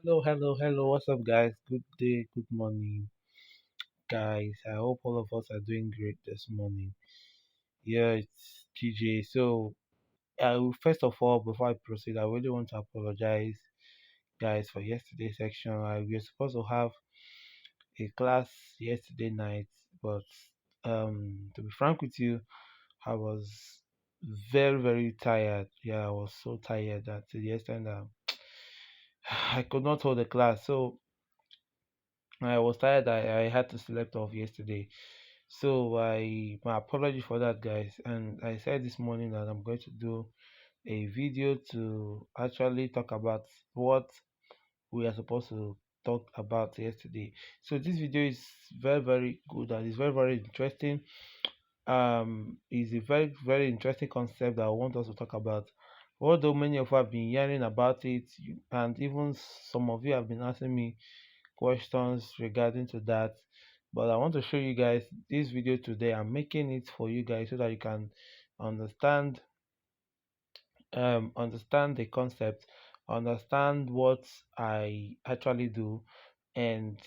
Hello, hello, hello. What's up, guys? Good day, good morning, guys. I hope all of us are doing great this morning. Yeah, it's TJ. So, first of all, before I proceed, I really want to apologize, guys, for yesterday's section. We were supposed to have a class yesterday night, but to be frank with you, I was very, very tired. Yeah, I was so tired that to the extent that I could not hold the class. So I was tired. I had to sleep off yesterday. So my apology for that, guys. And I said this morning that I'm going to do a video to actually talk about what we are supposed to talk about yesterday. So this video is very, very good and it's very, very interesting. Is a very, very interesting concept that I want us to talk about. Although many of you have been hearing about it, and even some of you have been asking me questions regarding to that, but I want to show you guys this video today. I'm making it for you guys so that you can understand understand the concept, understand what I actually do, and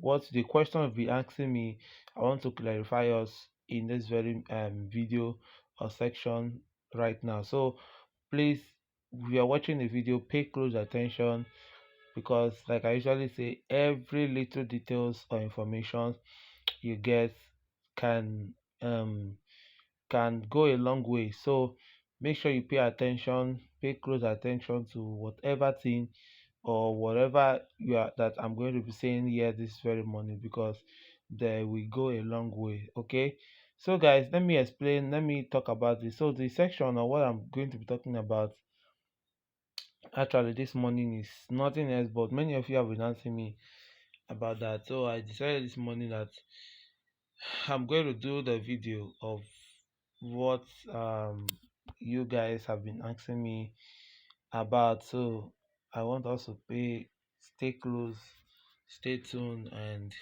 what the question will be asking me. I want to clarify us in this very video or section right now. So please, if you are watching the video, pay close attention, because like I usually say, every little details or information you get can um can go a long way. So make sure you pay attention, pay close attention to whatever thing or whatever you are that I'm going to be saying here this very morning, because they will go a long way. Okay. So guys, let me explain, let me talk about this. So the section or what I'm going to be talking about actually this morning is nothing else, but many of you have been asking me about that. So I decided this morning that I'm going to do the video of what you guys have been asking me about. So I want us to stay close, stay tuned, and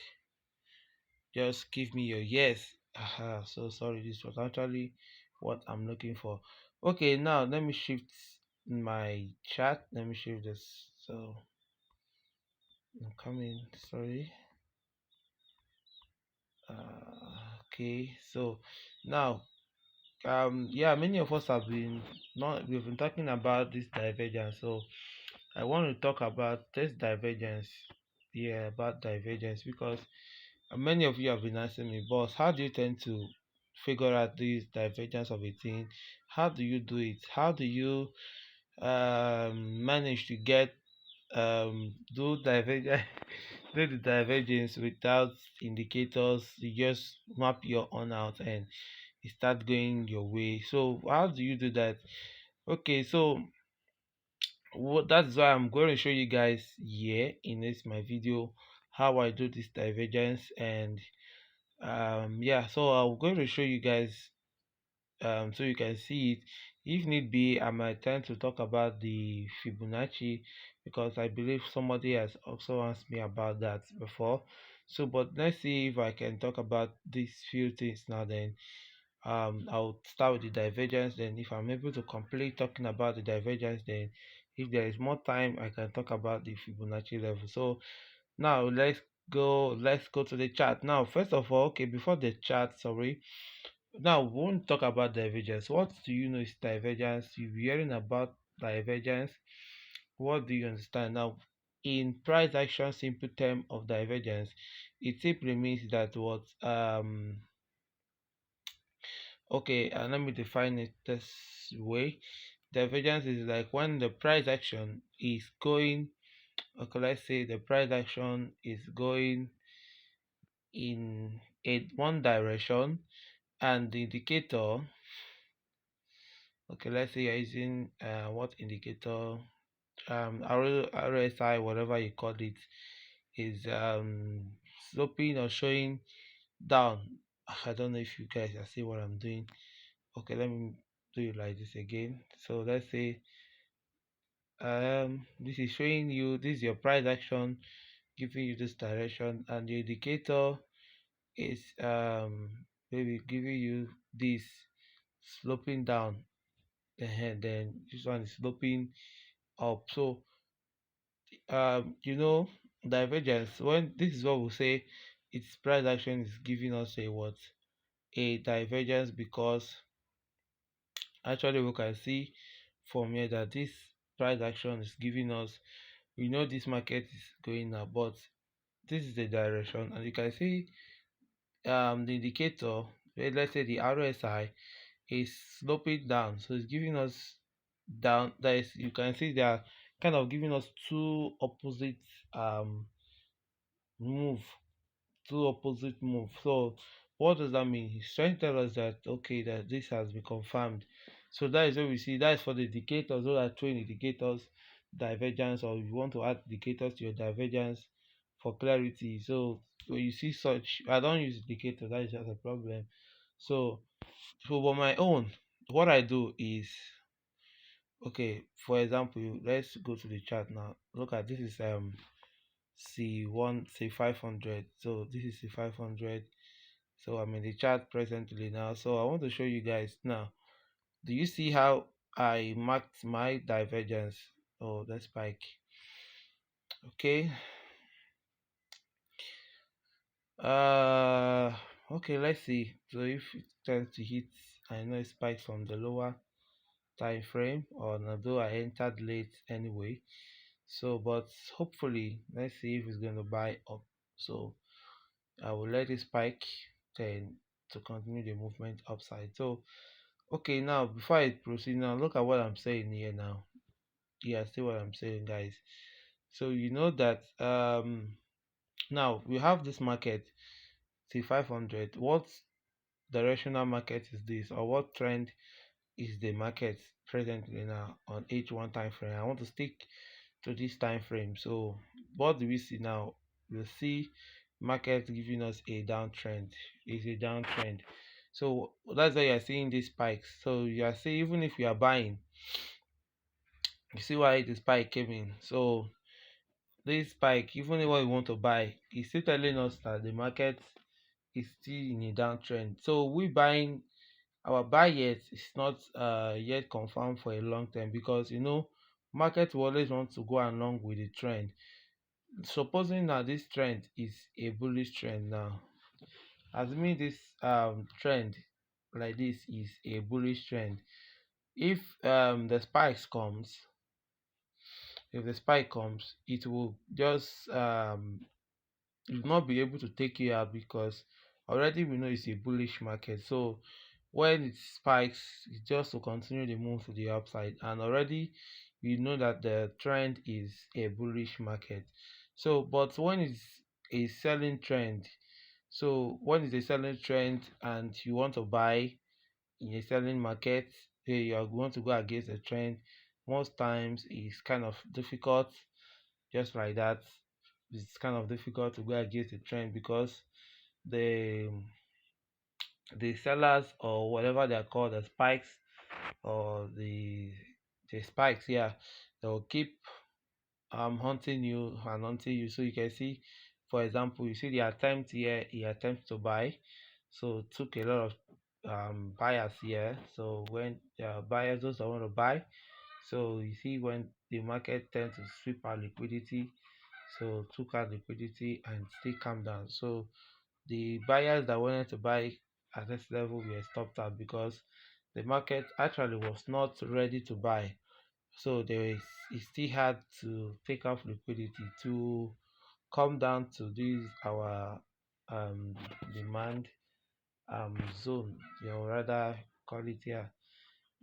just give me your yes. Aha, so sorry, this was actually what I'm looking for. Okay, now let me shift my chat. Let me shift this. So I'm coming. Sorry. Okay, so now yeah, many of us have been not we've been talking about this divergence. So I want to talk about this divergence. Yeah, about divergence, because many of you have been asking me, boss, how do you tend to figure out this divergence of a thing? How do you do it? How do you manage to get do divergence do the divergence without indicators? You just map your own out and you start going your way. So how do you do that? Okay, so that's why I'm going to show you guys here in this my video how I do this divergence. And yeah, so I'm going to show you guys so you can see it. If need be, I might tend to talk about the Fibonacci, because I believe somebody has also asked me about that before. So but let's see if I can talk about these few things now. Then I'll start with the divergence. Then if I'm able to complete talking about the divergence, then if there is more time, I can talk about the Fibonacci level. So now let's go to the chart. Now first of all, okay, before the chart, sorry, now we won't talk about divergence. What do you know is divergence? You're hearing about divergence. What do you understand? Now, in price action simple term of divergence, it simply means that what okay, let me define it this way. Divergence is like when the price action is going, okay, let's say the price action is going in one direction, and the indicator, okay, let's say you're using what indicator, RSI, whatever you call it, is sloping or showing down. I don't know if you guys are see what I'm doing. Okay, let me do it like this again. So let's say this is showing you, this is your price action, giving you this direction, and the indicator is maybe giving you this sloping down, and then this one is sloping up. So you know, divergence, when this is what we say, its price action is giving us a what, a divergence, because actually we can see from here that this price action is giving us, we know this market is going up, but this is the direction, and you can see the indicator, let's say the RSI, is sloping down, so it's giving us down. That is, you can see they are kind of giving us um move two opposite move. So what does that mean? He's trying to tell us that okay, that this has been confirmed. So that is what we see. That is for the indicators. Those are train indicators, divergence, or if you want to add indicators to your divergence for clarity. So when you see such, I don't use indicators. That is just a problem. So for my own, what I do is, okay. For example, let's go to the chart now. Look at this is C1, C500. So this is C500. So I'm in the chart presently now. So I want to show you guys now. Do you see how I marked my divergence? Oh, that spike. Okay. Uh okay, let's see. So if it tends to hit, I know it spikes from the lower time frame, or although I entered late anyway. So but hopefully let's see if it's going to buy up. So I will let it spike then to continue the movement upside. So okay, now before I proceed, now look at what I'm saying here now. Yeah, see what I'm saying, guys. So you know that now we have this market, C500. What directional market is this, or what trend is the market presently now on H1 time frame? I want to stick to this time frame. So what do we see now? We'll see market giving us a downtrend. Is a downtrend. So that's why you're seeing these spikes. So you are seeing, even if you are buying, you see why the spike came in. So this spike, even if what you want to buy, is still telling us that the market is still in a downtrend. So we buying, our buy yet is not yet confirmed for a long term, because you know market will always want to go along with the trend. Supposing that this trend is a bullish trend now, assuming this trend like this is a bullish trend, if the spikes comes, if the spike comes, it will just you will not be able to take it out, because already we know it's a bullish market. So when it spikes, it's just to continue the move to the upside, and already we know that the trend is a bullish market. So but when it's a selling trend, so when it's a selling trend and you want to buy in a selling market, you are going to go against the trend, most times it's kind of difficult. Just like that, it's kind of difficult to go against the trend, because the the sellers, or whatever they're called, the spikes, or the spikes, yeah, they will keep hunting you and hunting you. So you can see, for example, you see the attempt here, he attempts to buy, so took a lot of buyers here. So when buyers, those that want to buy, so you see when the market tends to sweep out liquidity, so took out liquidity and still calm down. So the buyers that wanted to buy at this level were stopped out, because the market actually was not ready to buy. So it still had to take off liquidity to come down to this our um demand zone, rather call it here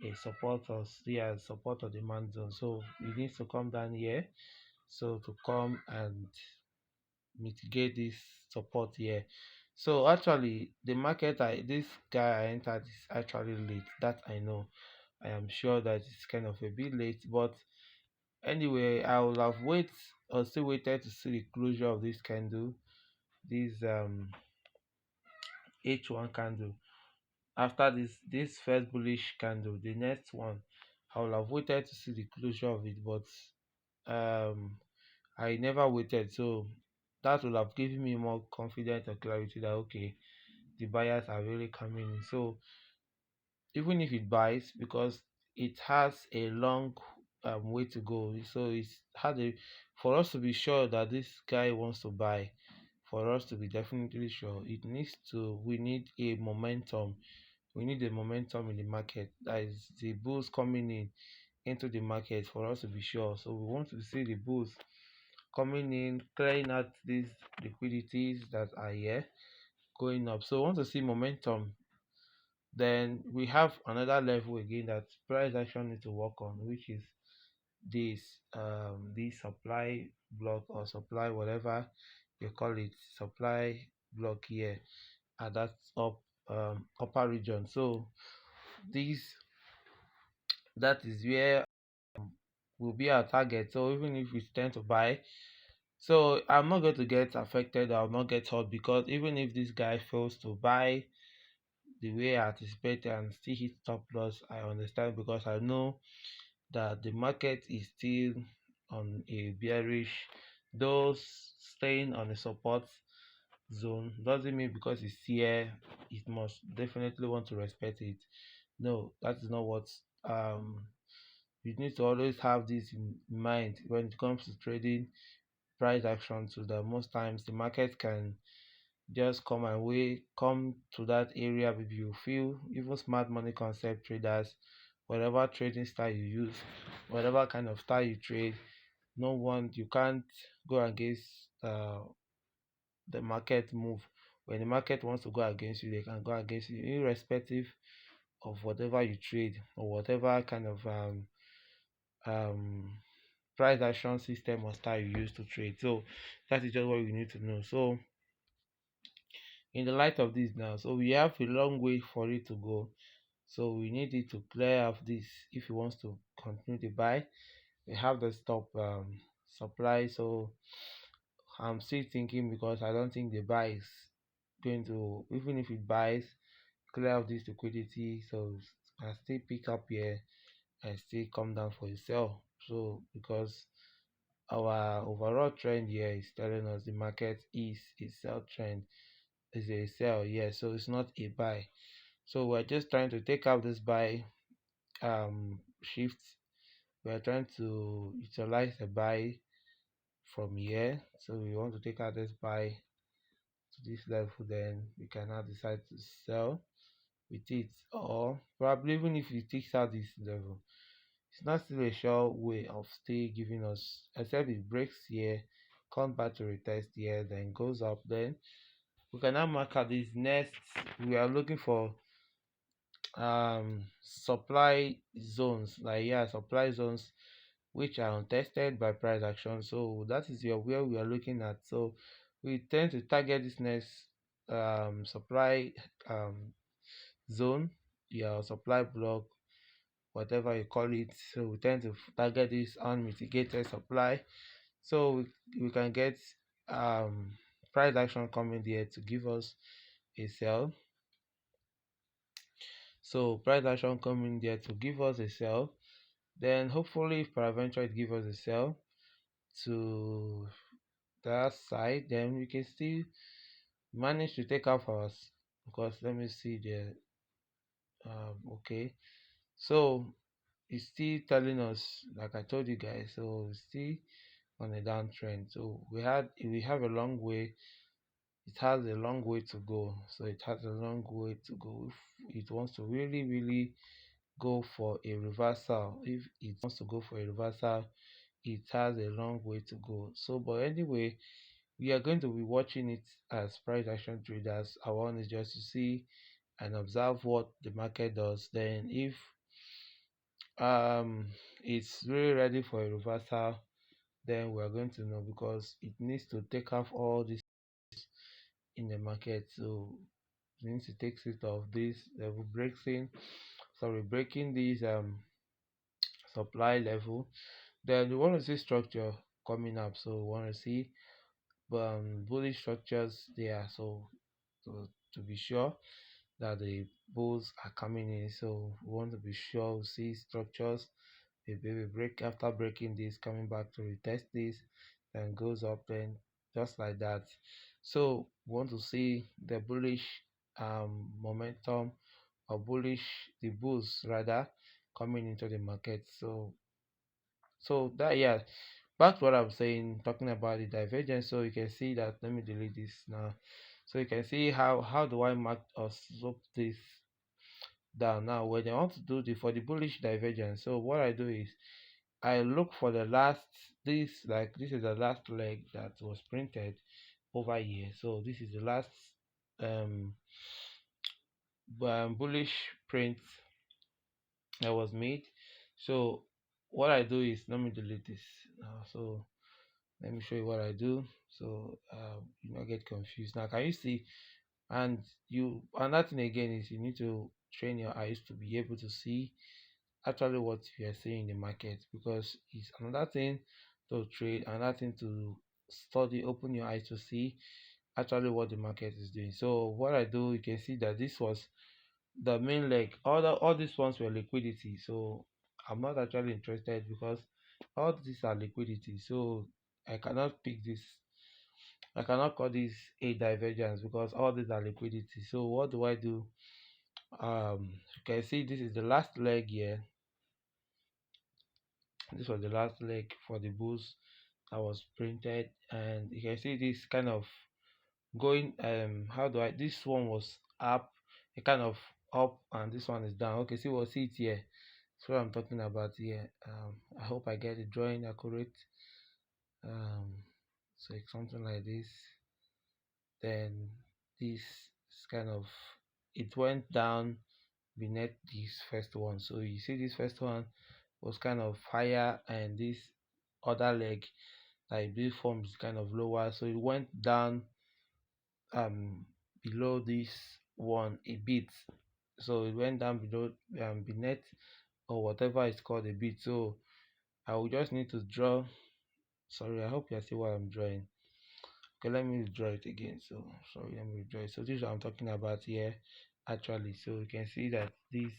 a support, or yeah, support or demand zone. So it needs to come down here, so to come and mitigate this support here. So actually the market, this guy I entered is actually late, that I know. I am sure that it's kind of a bit late, but anyway, I will have wait or still waited to see the closure of this candle, this H1 candle. After this first bullish candle, the next one, I will have waited to see the closure of it, but um I never waited. So that will have given me more confidence and clarity that okay, the buyers are really coming in. So even if it buys, because it has a long way to go. So it's had a for us to be sure that this guy wants to buy, for us to be definitely sure, it needs to we need a momentum. We need a momentum in the market. That is the bulls coming in into the market for us to be sure. So we want to see the bulls coming in, clearing out these liquidities that are here, going up. So we want to see momentum. Then we have another level again that price action need to work on, which is this supply block or supply whatever you call it, supply block here at that upper region. So this that is where will be our target. So even if we tend to buy, so I'm not going to get affected, I'll not get hurt, because even if this guy fails to buy the way I anticipated and still hit stop loss, I understand, because I know that the market is still on a bearish, though staying on a support zone doesn't mean because it's here it must definitely want to respect it. No, that is not what um you need to always have this in mind when it comes to trading price action, so that most times the market can just come to that area. If you feel, even smart money concept traders, whatever trading style you use, whatever kind of style you trade, no one you can't go against the market move. When the market wants to go against you, they can go against you irrespective of whatever you trade or whatever kind of um price action system or style you use to trade. So that is just what we need to know. So in the light of this now, so we have a long way for it to go. So we need it to clear off this if he wants to continue to buy. We have the stop supply. So I'm still thinking, because I don't think the buy is going to, even if it buys, clear off this liquidity. So I still pick up here and still come down for a sell. So because our overall trend here is telling us the market is a sell trend, is a sell, yeah, so it's not a buy. So we're just trying to take out this buy shift. We're trying to utilize the buy from here. So we want to take out this buy to this level, then we can now decide to sell with it, or probably even if it takes out this level, it's not still a sure way of still giving us, except it breaks here, comes back to retest here, then goes up. Then we can now mark out this next. We are looking for supply zones, like, yeah, supply zones which are untested by price action. So that is where we are looking at. So we tend to target this next supply um zone, yeah, supply block, whatever you call it. So we tend to target this unmitigated supply. So we can get um price action coming there to give us a sell. So price action coming there to give us a sell. Then hopefully if peradventure it give us a sell to that side, then we can still manage to take off ours, because let me see the okay. So it's still telling us, like I told you guys, so it's still on a downtrend. So we have a long way, it has a long way to go. So it has a long way to go if it wants to really go for a reversal. If it wants to go for a reversal, it has a long way to go. So but anyway, we are going to be watching it as price action traders. Our one is just to see and observe what the market does. Then if um it's really ready for a reversal, then we are going to know, because it needs to take off all this in the market. So it needs to take it off this level, breaking this supply level. Then we want to see structure coming up. So we want to see bullish structures there. So to be sure that the bulls are coming in, so we want to be sure we see structures. If we break, after breaking this, coming back to retest this, then goes up, then just like that. So we want to see the bullish momentum, or bullish, the bulls rather, coming into the market. So So that, yeah, back to what I'm saying, talking about the divergence. So you can see that, let me delete this now. So you can see how do I mark or slope this down. Now when I want to do the for the bullish divergence, so what I do is I look for the last, this, like this is the last leg that was printed over here. So this is the last um, bullish print that was made. So what I do is, let me delete this now. So let me show you what I do, so you not get confused. Now can you see? And you, another thing again is you need to train your eyes to be able to see actually what you are seeing in the market, because it's another thing to trade, another thing to study, open your eyes to see actually what the market is doing. So what I do, you can see that this was the main leg. All these ones were liquidity, so I'm not actually interested because all these are liquidity. So I cannot pick this, I cannot call this a divergence because all these are liquidity. So what do I do? You can see this is the last leg here. This was the last leg for the bulls that was printed, and you can see this kind of going, how do I, this one was up, a kind of up, and this one is down. Okay, see, we'll see it here. That's what I'm talking about here. I hope I get the drawing accurate. So it's something like this. Then this is kind of, it went down beneath this first one. So you see this first one was kind of higher, and this other leg like this form is kind of lower, so it went down um below this one a bit. So it went down below, beneath, or whatever it's called, a bit. So I will just need to draw, sorry, I hope you see what I'm drawing. Okay, let me draw it again. So sorry, let me draw it. So this is what I'm talking about here actually. So you can see that this,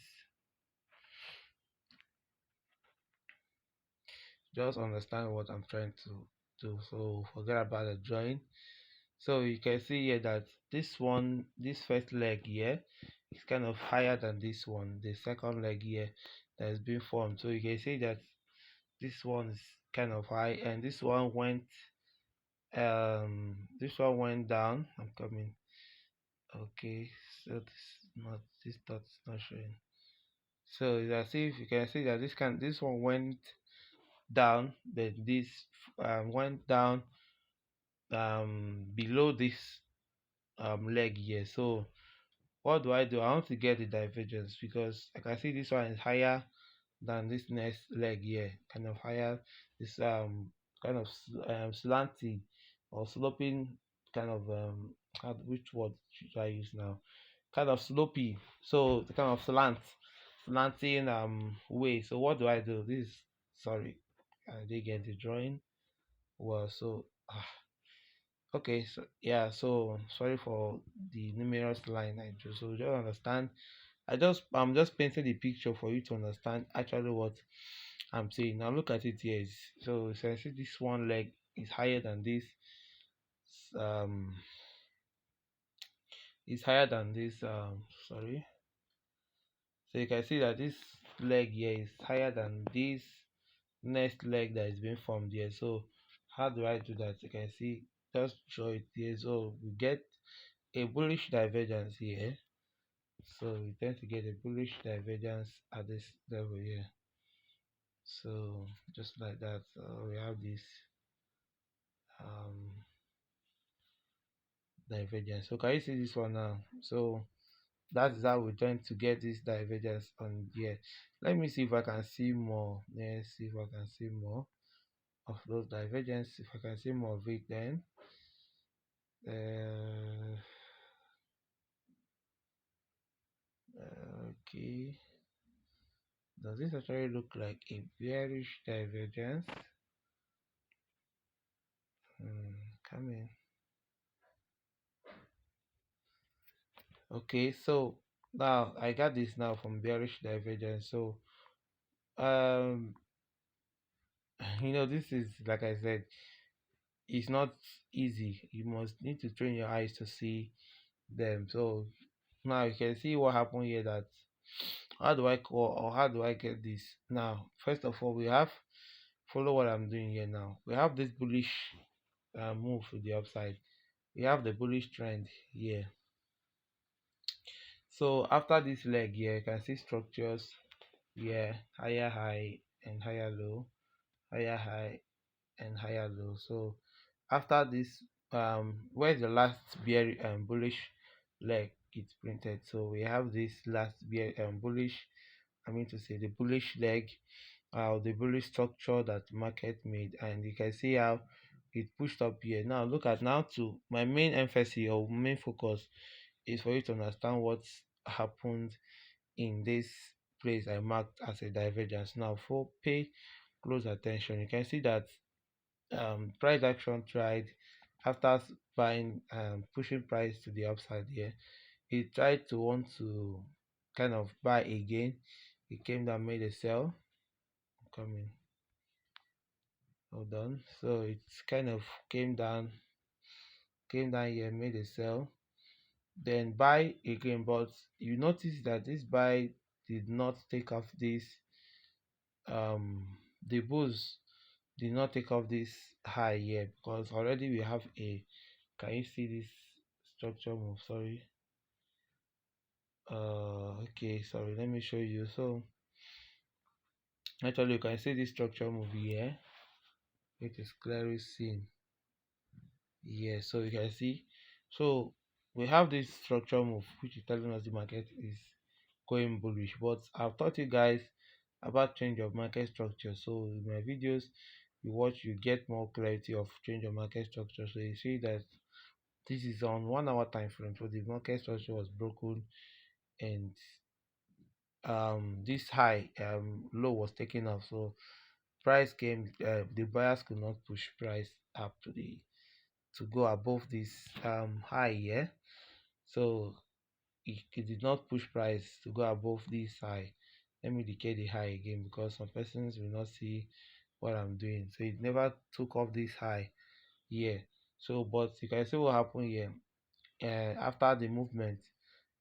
just understand what I'm trying to do, so forget about the drawing. So you can see here that this one, this first leg here is kind of higher than this one, the second leg here that is being formed. So you can see that this one is kind of high, and this one went down. I'm coming. Okay, so this dot is not showing. So it's as if you can see that this one went down, then this went down below this leg here. So what do? I want to get the divergence because I can see this one is higher than this next leg here, kind of higher. This kind of slanty or sloping, kind of which word should I use now? Kind of slopy. So the kind of slanting way. So what do I do? This is, sorry, I did get the drawing. Well, so okay, so yeah, so sorry for the numerous line I drew. So just understand, I'm just painting the picture for you to understand actually what I'm saying. Now look at it here. So essentially this one leg is higher than this, um is higher than this, sorry. So you can see that this leg here is higher than this next leg that is being formed here. So how do I do that? You can see, just draw it here. So we get a bullish divergence here. So we tend to get a bullish divergence at this level here. So just like that, we have this um, divergence. So can you see this one now? So that is how we tend to get this divergence on here. Let me see if I can see more. Let's see if I can see more of those divergence. If I can see more of it, then uh, okay. Does this actually look like a bearish divergence? Come in. Okay, so now I got this now from bearish divergence. So um this is, like I said, it's not easy. You must need to train your eyes to see them. So now you can see what happened here, that how do I call, or how do I get this? Now first of all, we have follow what I'm doing here now. We have this bullish move to the upside. We have the bullish trend here. So after this leg here, you can see structures here, higher high and higher low, higher high and higher low. So after this, where's the last bear bullish leg it's printed? So we have this last bear bullish, I mean to say the bullish leg, the bullish structure that the market made, and you can see how it pushed up here. Now look at now to my main emphasis or main focus is for you to understand what's happened in this place I marked as a divergence. Now for pay close attention, you can see that price action tried after buying pushing price to the upside here. He tried to want to kind of buy again. He came down, made a sell. Coming, hold on. So it's kind of came down here, made a sell, then buy again. But you notice that this buy did not take off this um the bulls did not take off this high here, because already we have a, can you see this structure move? Sorry, okay, sorry, let me show you. So actually you can see this structure move here. It is clearly seen here. So you can see, so we have this structure move which is telling us the market is going bullish, but I've taught you guys about change of market structure. So in my videos you watch, you get more clarity of change of market structure. So you see that this is on 1 hour time frame. So the market structure was broken, and this high low was taken off. So price came, the buyers could not push price up to the to go above this high here. So it did not push price to go above this high. Let me decay the high again, because some persons will not see what I'm doing. So it never took off this high here. So but you can see what happened here. After the movement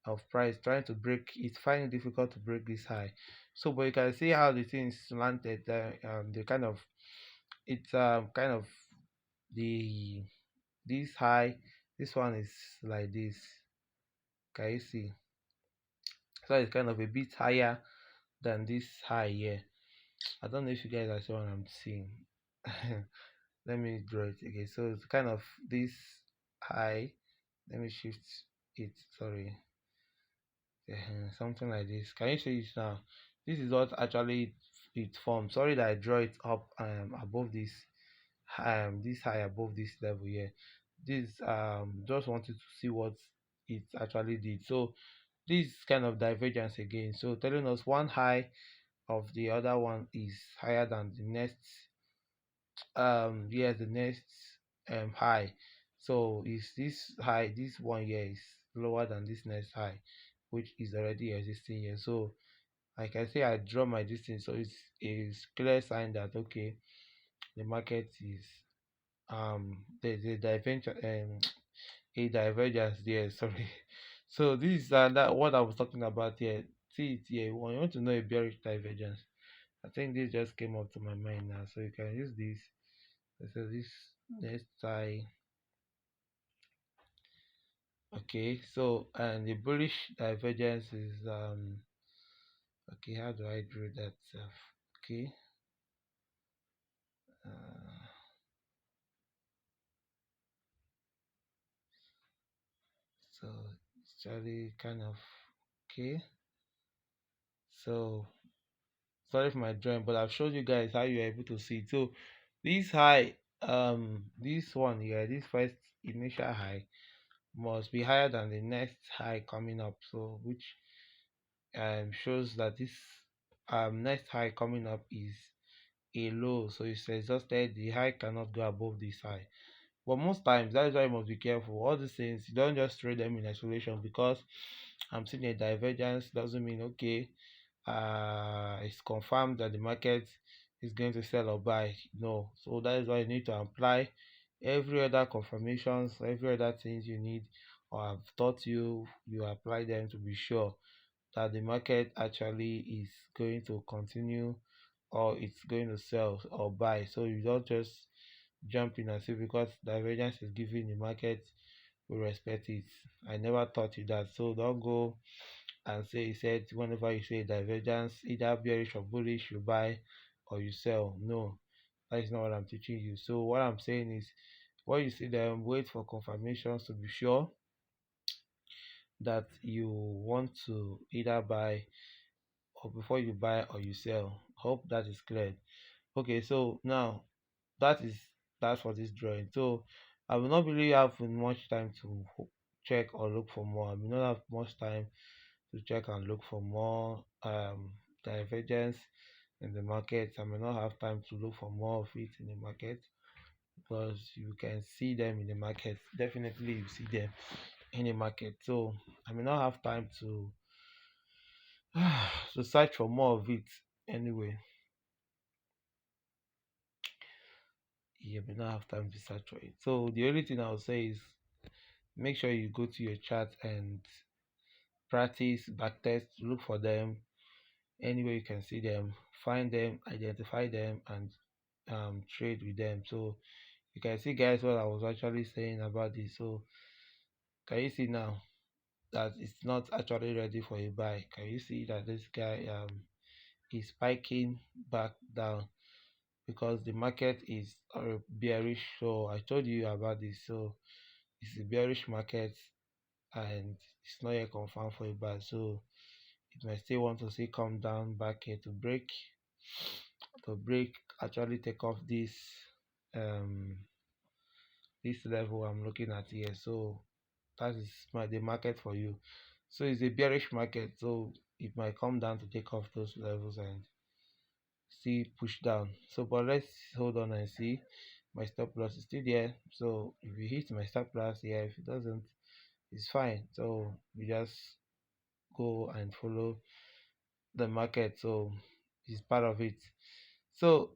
of price trying to break, it's finding it difficult to break this high. So but you can see how the things slanted, the kind of, it's kind of the this high, this one is like this, can you see? So it's kind of a bit higher than this high here. I don't know if you guys are seeing what I'm seeing. Let me draw it again. So it's kind of this high. Let me shift it, sorry. Something like this. Can you see it now? This is what actually it formed. Sorry that I draw it up above this high above this level here. This just wanted to see what it actually did. So this kind of divergence again, so telling us one high of the other one is higher than the next, yes, the next high. So is this high, this one here is lower than this next high, which is already existing here. So like I say, I draw my distance, so it's a clear sign that okay, the market is there's a divergence, a divergence there, sorry. So this is that what I was talking about here. See it here. When you want to know a bearish divergence, I think this just came up to my mind now. So you can use this. So this next high. Okay, so and the bullish divergence is okay, how do I draw that stuff? Okay. Uh, so it's actually kind of okay. So sorry for my drawing, but I've showed you guys how you're able to see it. So this high, this one here, this first initial high must be higher than the next high coming up. So which shows that this next high coming up is a low. So it says just that the high cannot go above this high. But most times that is why you must be careful. All these things you don't just trade them in isolation, because I'm seeing a divergence doesn't mean okay, it's confirmed that the market is going to sell or buy. No, so that is why you need to apply every other confirmations, every other things you need or I've taught you, you apply them to be sure that the market actually is going to continue or it's going to sell or buy. So you don't just jump in and see because divergence is giving the market, we respect it. I never taught you that. So don't go and say he said whenever you say divergence, either bearish or bullish, you buy or you sell. No, that is not what I'm teaching you. So what I'm saying is when you see them, wait for confirmations to be sure that you want to either buy or before you buy or you sell. Hope that is clear. Okay, so now that is that for this drawing. So I will not really have much time to check or look for more. I will not have much time to check and look for more divergence in the market. I may not have time to look for more of it in the market because you can see them in the market. Definitely you see them in the market. So I may not have time to to search for more of it anyway. You may not have time to search for it. So the only thing I'll say is make sure you go to your chart and practice backtest, look for them anywhere you can see them, find them, identify them, and trade with them. So you can see, guys, what I was actually saying about this. So can you see now that it's not actually ready for a buy? Can you see that this guy is spiking back down because the market is bearish? So I told you about this. So it's a bearish market and it's not yet confirmed for a buy. So it might still want to see come down back here to break actually take off um this level I'm looking at here. So that is the market for you. So it's a bearish market, so it might come down to take off those levels and see push down. So but let's hold on and see. My stop loss is still there, so if you hit my stop loss, yeah, if it doesn't, it's fine. So we just go and follow the market, so it's part of it. So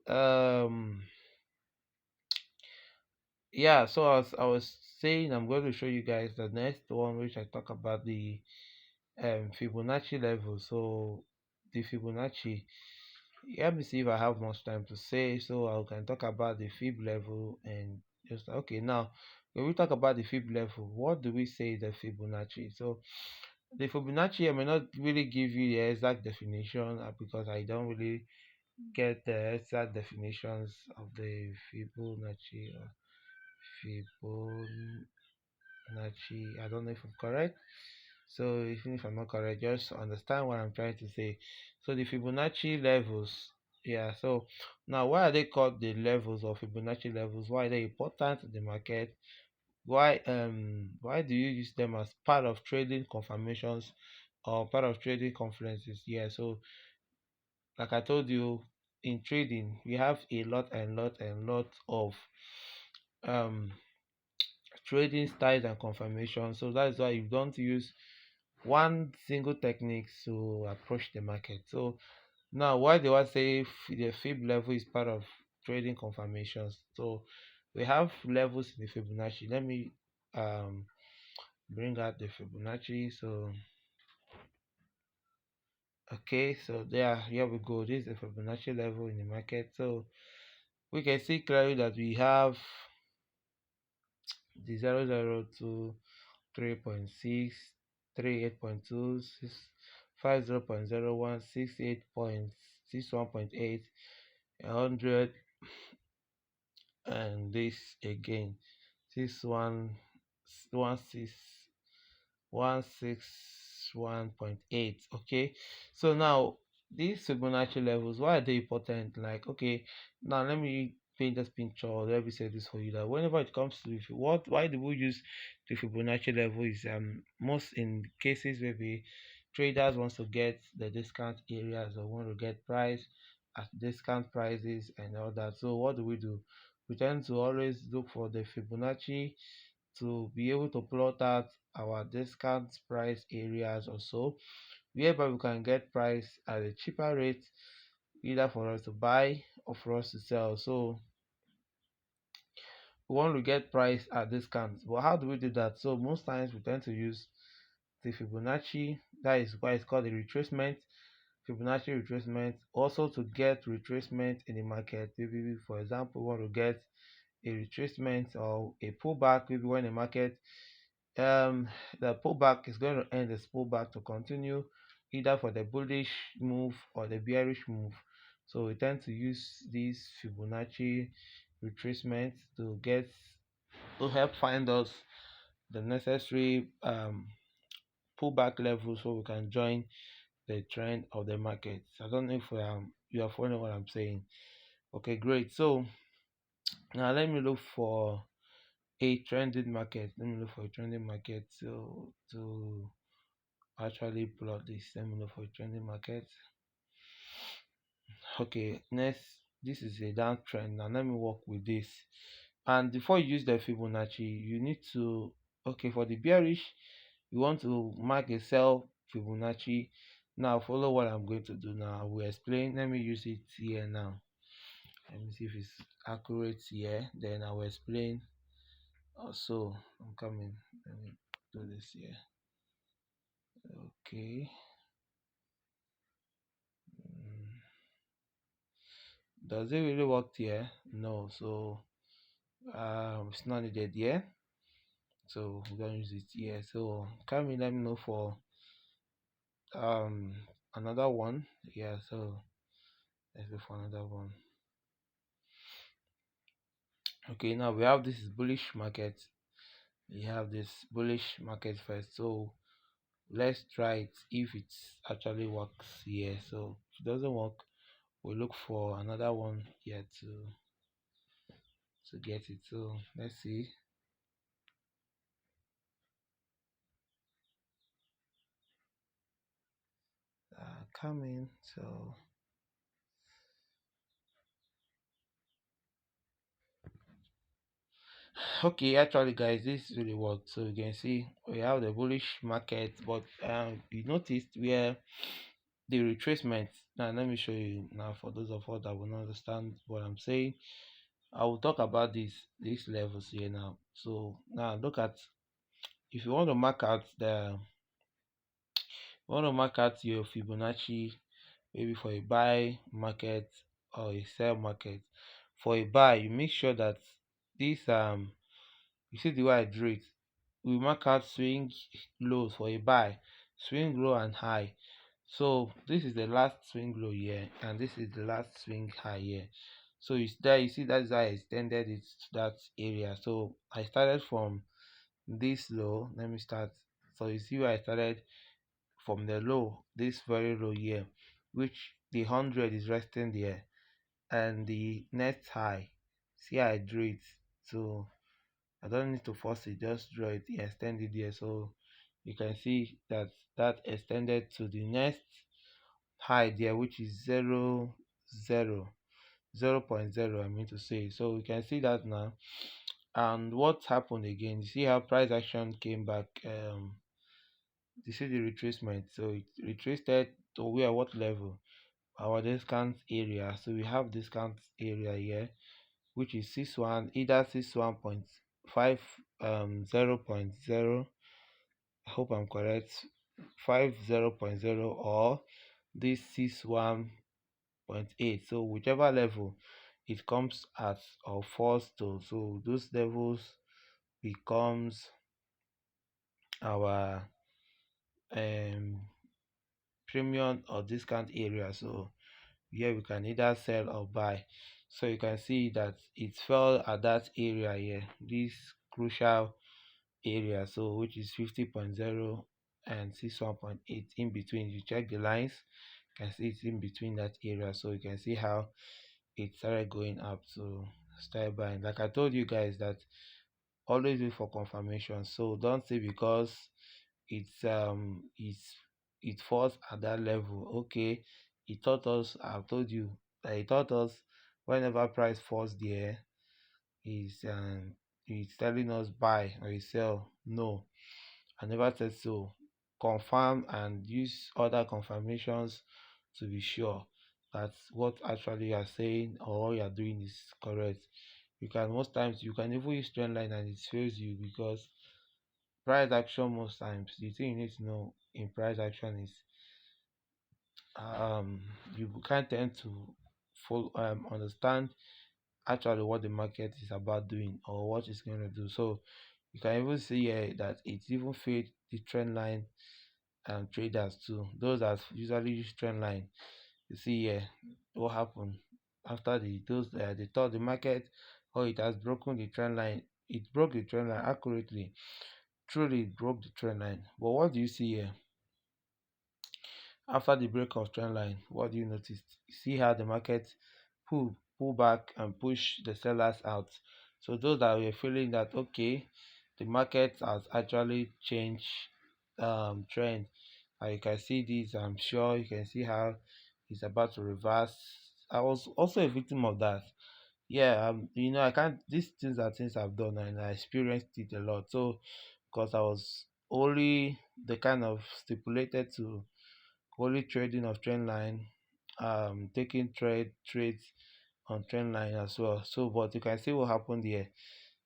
yeah, so I was saying I'm going to show you guys the next one, which I talk about the Fibonacci level. So the Fibonacci, let me see if I have much time to say, so I can talk about the Fib level and just okay. Now when we talk about the Fib level, what do we say the Fibonacci? So the Fibonacci, I may not really give you the exact definition because I don't really get the exact definitions of the Fibonacci. Fibonacci. I don't know if I'm correct. So even if I'm not correct, just understand what I'm trying to say. So the Fibonacci levels, yeah. So now, why are they called the levels or Fibonacci levels? Why are they important in the market? Why do you use them as part of trading confirmations or part of trading conferences? Yeah. So like I told you, in trading we have a lot and lot and lot of um trading styles and confirmations. So that's why you don't use one single technique to approach the market. So now why do I say the Fib level is part of trading confirmations? So we have levels in the Fibonacci. Let me um bring out the Fibonacci. So okay, so there, here we go. This is the Fibonacci level in the market. So we can see clearly that we have the 002 3.6, 38.2, 50.01, 68.61.8, 100, and this again, this one six 161.8. Okay, so now these Fibonacci levels, why are they important? Like, okay, now let me paint this picture, or let me say this for you, that whenever it comes to what why do we use the Fibonacci level is most in cases where the traders wants to get the discount areas or want to get price at discount prices and all that. So what do? We tend to always look for the Fibonacci to be able to plot out our discount price areas or so, whereby we can get price at a cheaper rate either for us to buy or for us to sell. So we want to get price at discounts, but how do we do that? So most times we tend to use the Fibonacci. That is why it's called the retracement. Fibonacci retracement, also to get retracement in the market. Maybe for example, we want to get a retracement or a pullback. Maybe when the market the pullback is going to end this pullback to continue either for the bullish move or the bearish move. So we tend to use these Fibonacci retracement to help find us the necessary pullback level so we can join the trend of the market. I don't know if you are following what I'm saying. Okay, great. So now let me look for a trending market. Let me look for a trending market to actually plot this. Let me look for a trending market. Okay, next, this is a downtrend. Now let me work with this. And before you use the Fibonacci, you need to, okay, for the bearish, you want to mark a sell Fibonacci. Now follow what I'm going to do now. I will explain. Let me use it here now. Let me see if it's accurate here. Then I will explain. Also, I'm coming. Let me do this here. Okay. Mm, does it really work here? No. So it's not needed here. So we're gonna use it here. So can you let me know for um another one? Yeah. So let's go for another one. Okay. Now we have this bullish market. We have this bullish market first. So let's try it if it actually works here. So if it doesn't work, we look for another one here to get it. So let's see. Coming. So okay, actually guys, this really worked. So you can see we have the bullish market, but you noticed where the retracement. Now let me show you now for those of us that will not understand what I'm saying. I will talk about these levels here now. So now look at, if you want to mark out your Fibonacci, maybe for a buy market or a sell market. For a buy, you make sure that this you see the way I drew it. We mark out swing lows for a buy, swing low and high. So this is the last swing low here, and this is the last swing high here. So it's there, you see that's how I extended it to that area. So I started from this low. Let me start. So you see where I started from the low, this very low here, which the 100 is resting there, and the next high. See how I drew it. So I don't need to force it, just draw it, extend it there. So you can see that that extended to the next high there, which is 0.0 I mean to say. So we can see that now. And what happened again, you see how price action came back. You see the retracement. So it retraced to where, what level? Our discount area. So we have discount area here, which is 61, either 61.5 0.0, I hope I'm correct, 50.0, or this 61.8. So whichever level it comes at or falls to, so those levels becomes our um premium or discount area. So here we can either sell or buy. So you can see that it fell at that area here, this crucial area, so which is 50.0 and 61.8. In between, you check the lines, you can see it's in between that area. So you can see how it started going up. So start buying. Like I told you guys that always wait for confirmation. So don't say because it's it falls at that level, okay, it taught us, I've told you that it taught us whenever price falls there, is it's telling us buy or sell. No, I never said so. Confirm and use other confirmations to be sure that what actually you are saying or what you are doing is correct. You can, most times you can even use trend line and it fails you, because price action, most times the thing you need to know in price action is um you can't tend to full understand actually what the market is about doing or what it's going to do. So you can even see here that it's even failed the trend line traders too. Those that usually use trend line, you see here what happened after they thought the market, oh, it has broken the trend line. It broke the trend line accurately. Truly, it broke the trend line. But what do you see here? After the break of trend line, what do you notice? You see how the market pull back and push the sellers out. So those that were feeling that okay, the market has actually changed trend. You can see this, I'm sure you can see how it's about to reverse. I was also a victim of that. Yeah, I can't, these things are things I've done and I experienced it a lot. So because I was only the kind of stipulated to only trading of trend line, taking trades on trend line as well. So but you can see what happened here.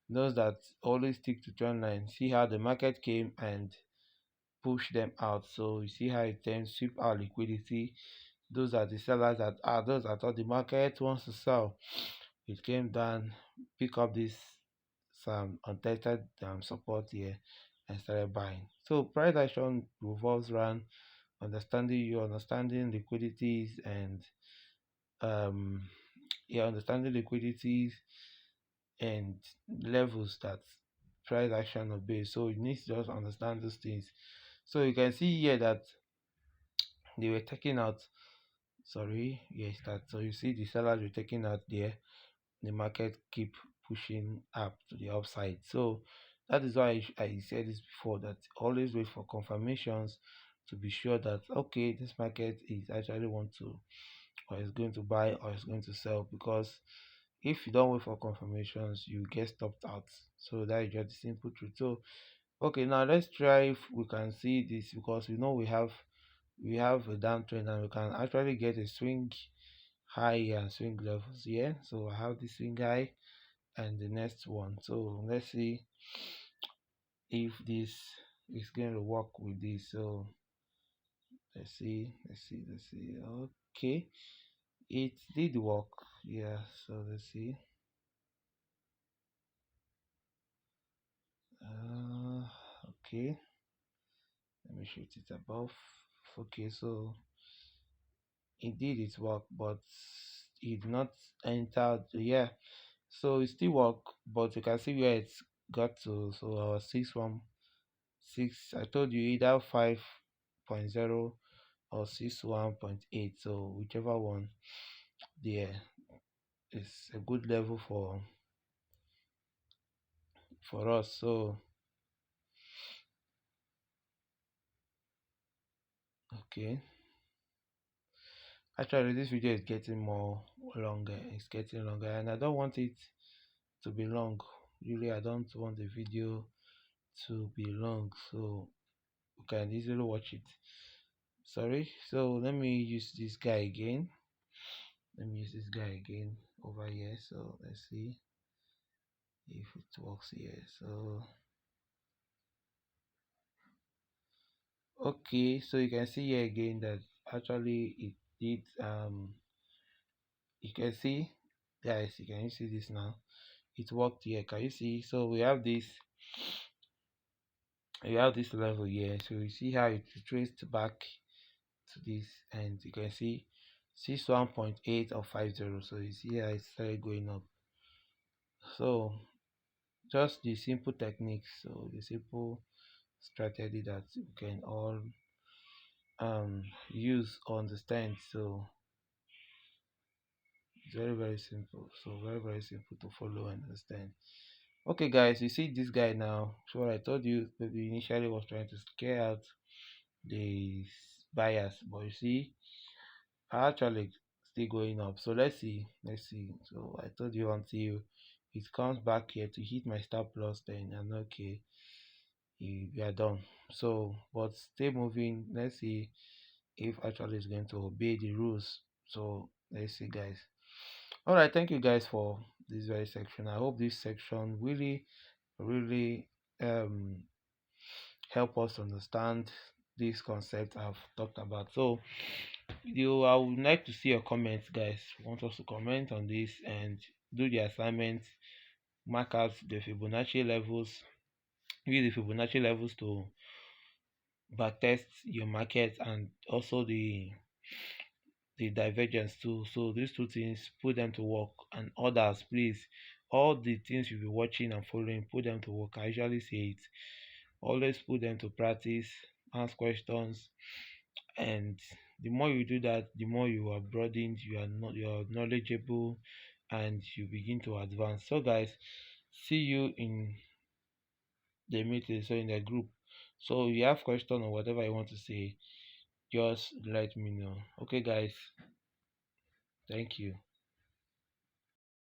Those that always stick to trend line, see how the market came and push them out. So you see how it then sweep out liquidity. Those are the sellers that are those that thought the market wants to sell. It came down, pick up this some untested support here and started buying. So price action revolves around understanding liquidities and um understanding liquidities and levels that price action obey. So you need to just understand those things. So you can see here that they were taking out, sorry, yes, that, so you see the sellers were taking out there, the market keep pushing up to the upside. So that is why I said this before, that always wait for confirmations to be sure that okay, this market is actually want to, or is going to buy, or is going to sell. Because if you don't wait for confirmations, you get stopped out. So that is just the simple truth. So okay, now let's try if we can see this, because we know we have a downtrend and we can actually get a swing high and swing levels here. So I have this swing high and the next one. So let's see if this is going to work with this. So let's see. Okay, it did work. Yeah, so let's see. uh okay, let me shift it above. Okay, so indeed it worked, but it did not enter yeah. So it still work, but you can see where it's got to. So our 616, I told you either 5.0 or 61.8. So whichever one there is a good level for us. So okay, actually this video is getting more longer. It's getting longer, and I don't want it to be long. Really, I don't want the video to be long, so you can easily watch it. Sorry, so let me use this guy again. Over here. So let's see if it works here. So okay, so you can see here again that actually it did you can see, guys, you can see this now, it worked here. Can you see? So we have this level here. So you see how it traced back to this, and you can see 61.8 or 50. So you see how it started going up. So just the simple techniques, so the simple strategy that we can all use or understand. So it's very very simple. So very very simple to follow and understand. Okay, guys, you see this guy now. So what I told you maybe initially was trying to scare out the buyers, but you see actually still going up. So let's see. So I told you until it comes back here to hit my stop loss, then I'm okay, we are done. So but stay moving. Let's see if actually it's going to obey the rules. So let's see, guys. All right, thank you guys for this very section. I hope this section really really um help us understand this concept I've talked about. So I would like to see your comments, guys. Want us to comment on this and do the assignment, mark out the Fibonacci levels, use the Fibonacci levels to backtest your market, and also the divergence too. So these two things, put them to work. And others, please, all the things you'll be watching and following, put them to work. I usually say it. Always put them to practice, ask questions, and the more you do that, the more you are broadened, you are knowledgeable, and you begin to advance. So guys, see you in the meeting, so in the group. So if you have question or whatever you want to say, just let me know. Okay guys, thank you.